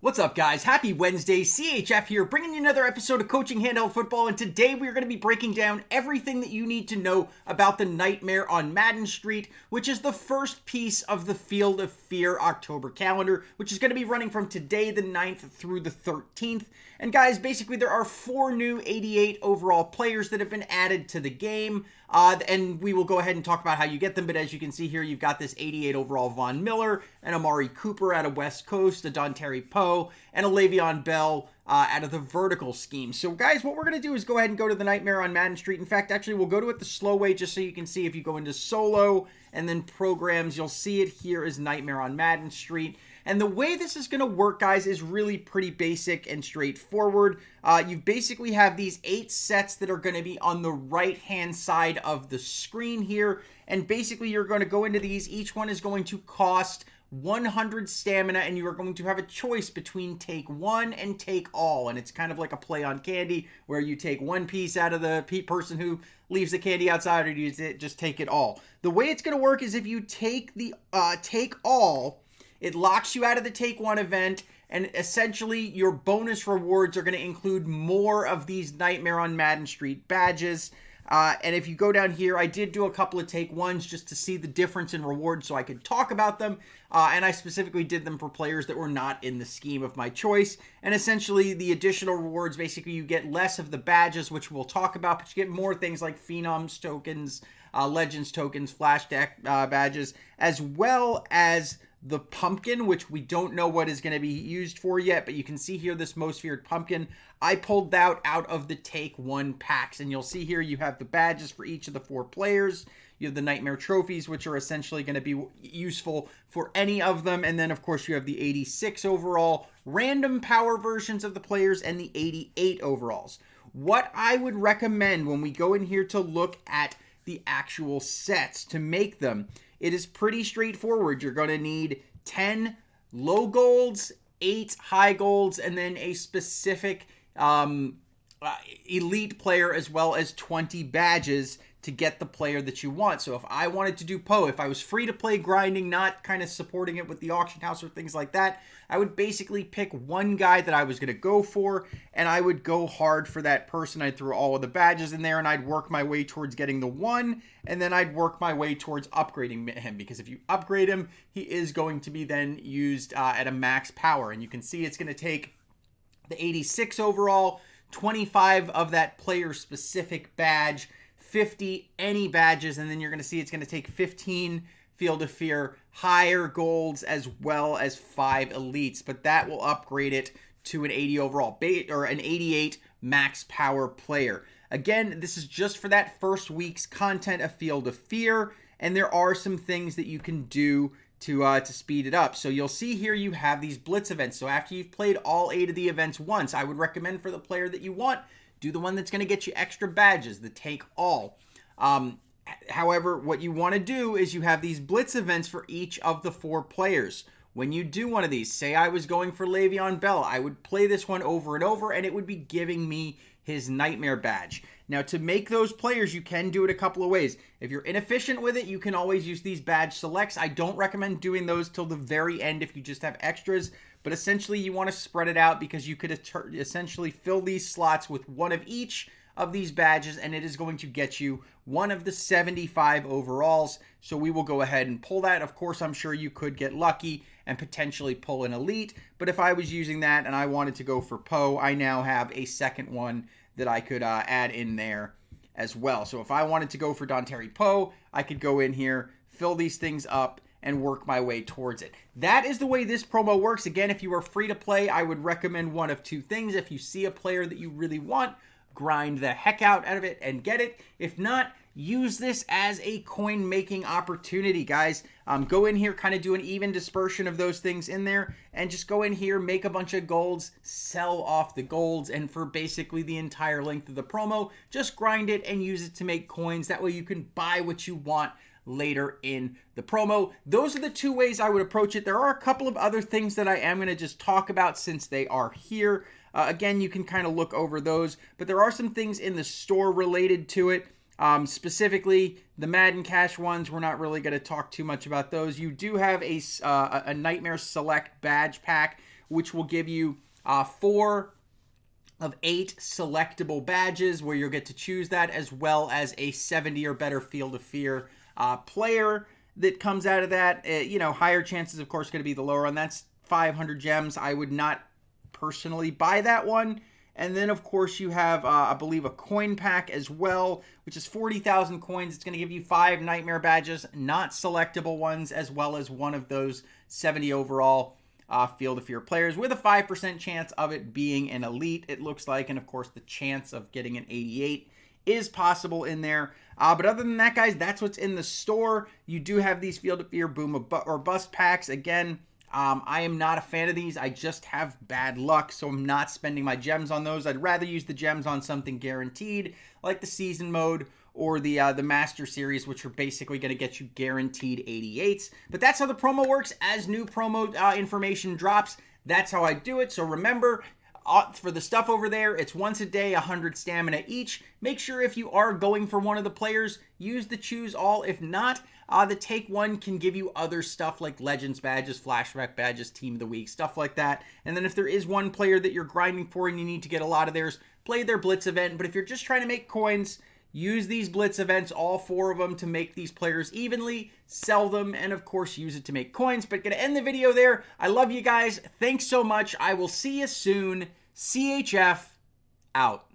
What's up, guys? Happy Wednesday. CHF here, bringing you another episode of Coaching Handheld Football, and today we are going to be breaking down everything that you need to know about the Nightmare on Madden Street, which is the first piece of the Field of Fear October calendar, which is going to be running from today, the 9th, through the 13th. And guys, basically there are 4 new 88 overall players that have been added to the game, and we will go ahead and talk about how you get them, but as you can see here, you've got this 88 overall Von Miller, an Amari Cooper out of West Coast, a Dontari Poe, and a Le'Veon Bell out of the vertical scheme. So guys, what we're going to do is go ahead and go to the Nightmare on Madden Street. In fact, actually, we'll go to it the slow way just so you can see. If you go into solo and then programs, you'll see it here is Nightmare on Madden Street. And the way this is going to work, guys, is really pretty basic and straightforward. You basically have these 8 sets that are going to be on the right-hand side of the screen here. And basically, you're going to go into these. Each one is going to cost 100 stamina, and you are going to have a choice between take one and take all. And it's kind of like a play on candy, where you take one piece out of the person who leaves the candy outside, or you just take it all. The way it's going to work is if you take the take all, it locks you out of the take one event, and essentially your bonus rewards are going to include more of these Nightmare on Madden Street badges. And if you go down here, I did do a couple of take ones just to see the difference in rewards so I could talk about them. And I specifically did them for players that were not in the scheme of my choice. And essentially the additional rewards, basically you get less of the badges, which we'll talk about, but you get more things like Phenoms tokens, Legends tokens, Flash Deck badges, as well as the pumpkin, which we don't know what is going to be used for yet, but you can see here this most feared pumpkin. I pulled that out of the take one packs, and you'll see here you have the badges for each of the 4 players. You have the Nightmare trophies, which are essentially going to be useful for any of them. And then, of course, you have the 86 overall random power versions of the players and the 88 overalls. What I would recommend when we go in here to look at the actual sets to make them, it is pretty straightforward. You're going to need 10 low golds, 8 high golds, and then a specific elite player, as well as 20 badges to get the player that you want. So if I wanted to do Poe, if I was free to play grinding, not kind of supporting it with the auction house or things like that, I would basically pick one guy that I was going to go for, and I would go hard for that person. I'd throw all of the badges in there, and I'd work my way towards getting the one, and then I'd work my way towards upgrading him, because if you upgrade him, he is going to be then used at a max power. And you can see it's going to take the 86 overall, 25 of that player-specific badge, 50 any badges, and then you're going to see it's going to take 15 Field of Fear higher golds, as well as 5 elites, but that will upgrade it to an 80 overall or an 88 max power player. Again, this is just for that first week's content of Field of Fear, and there are some things that you can do to speed it up. So you'll see here you have these blitz events. So after you've played all 8 of the events once, I would recommend for the player that you want, do the one that's going to get you extra badges, the take all. However, what you want to do is you have these blitz events for each of the 4 players. When you do one of these, say I was going for Le'Veon Bell, I would play this one over and over, and it would be giving me his Nightmare badge. Now, to make those players, you can do it a couple of ways. If you're inefficient with it, you can always use these badge selects. I don't recommend doing those till the very end if you just have extras, but essentially you want to spread it out, because you could essentially fill these slots with one of each of these badges, and it is going to get you one of the 75 overalls. So we will go ahead and pull that. Of course, I'm sure you could get lucky and potentially pull an elite, but if I was using that and I wanted to go for Poe, I now have a second one that I could add in there as well. So if I wanted to go for Dontari Poe, I could go in here, fill these things up, and work my way towards it. That is the way this promo works. Again, if you are free to play, I would recommend one of 2 things. If you see a player that you really want, grind the heck out of it and get it. If not, use this as a coin making opportunity, guys. Go in here, kind of do an even dispersion of those things in there, and just go in here, make a bunch of golds, sell off the golds, and for basically the entire length of the promo, just grind it and use it to make coins. That way you can buy what you want later in the promo. Those are the 2 ways I would approach it. There are a couple of other things that I am going to just talk about since they are here. Again, you can kind of look over those, but there are some things in the store related to it. Specifically, the Madden Cash ones, we're not really going to talk too much about those. You do have a Nightmare Select badge pack, which will give you 4 of 8 selectable badges where you'll get to choose that, as well as a 70 or better Field of Fear player that comes out of that. Higher chances, of course, going to be the lower one. That's 500 gems. I would not personally buy that one. And then, of course, you have, I believe, a coin pack as well, which is 40,000 coins. It's going to give you 5 Nightmare badges, not selectable ones, as well as one of those 70 overall Field of Fear players, with a 5% chance of it being an elite, it looks like. And, of course, the chance of getting an 88 is possible in there. But other than that, guys, that's what's in the store. You do have these Field of Fear boom or bust packs. Again, I am not a fan of these. I just have bad luck, so I'm not spending my gems on those. I'd rather use the gems on something guaranteed, like the season mode or the Master Series, which are basically going to get you guaranteed 88s. But that's how the promo works. As new promo information drops, that's how I do it. So remember, for the stuff over there, it's once a day, 100 stamina each. Make sure if you are going for one of the players, use the choose all. If not, the take one can give you other stuff like Legends badges, Flashback badges, Team of the Week, stuff like that. And then if there is one player that you're grinding for and you need to get a lot of theirs, play their Blitz event. But if you're just trying to make coins, use these Blitz events, all 4 of them, to make these players evenly, sell them, and of course use it to make coins. But gonna end the video there. I love you guys. Thanks so much. I will see you soon. CHF out.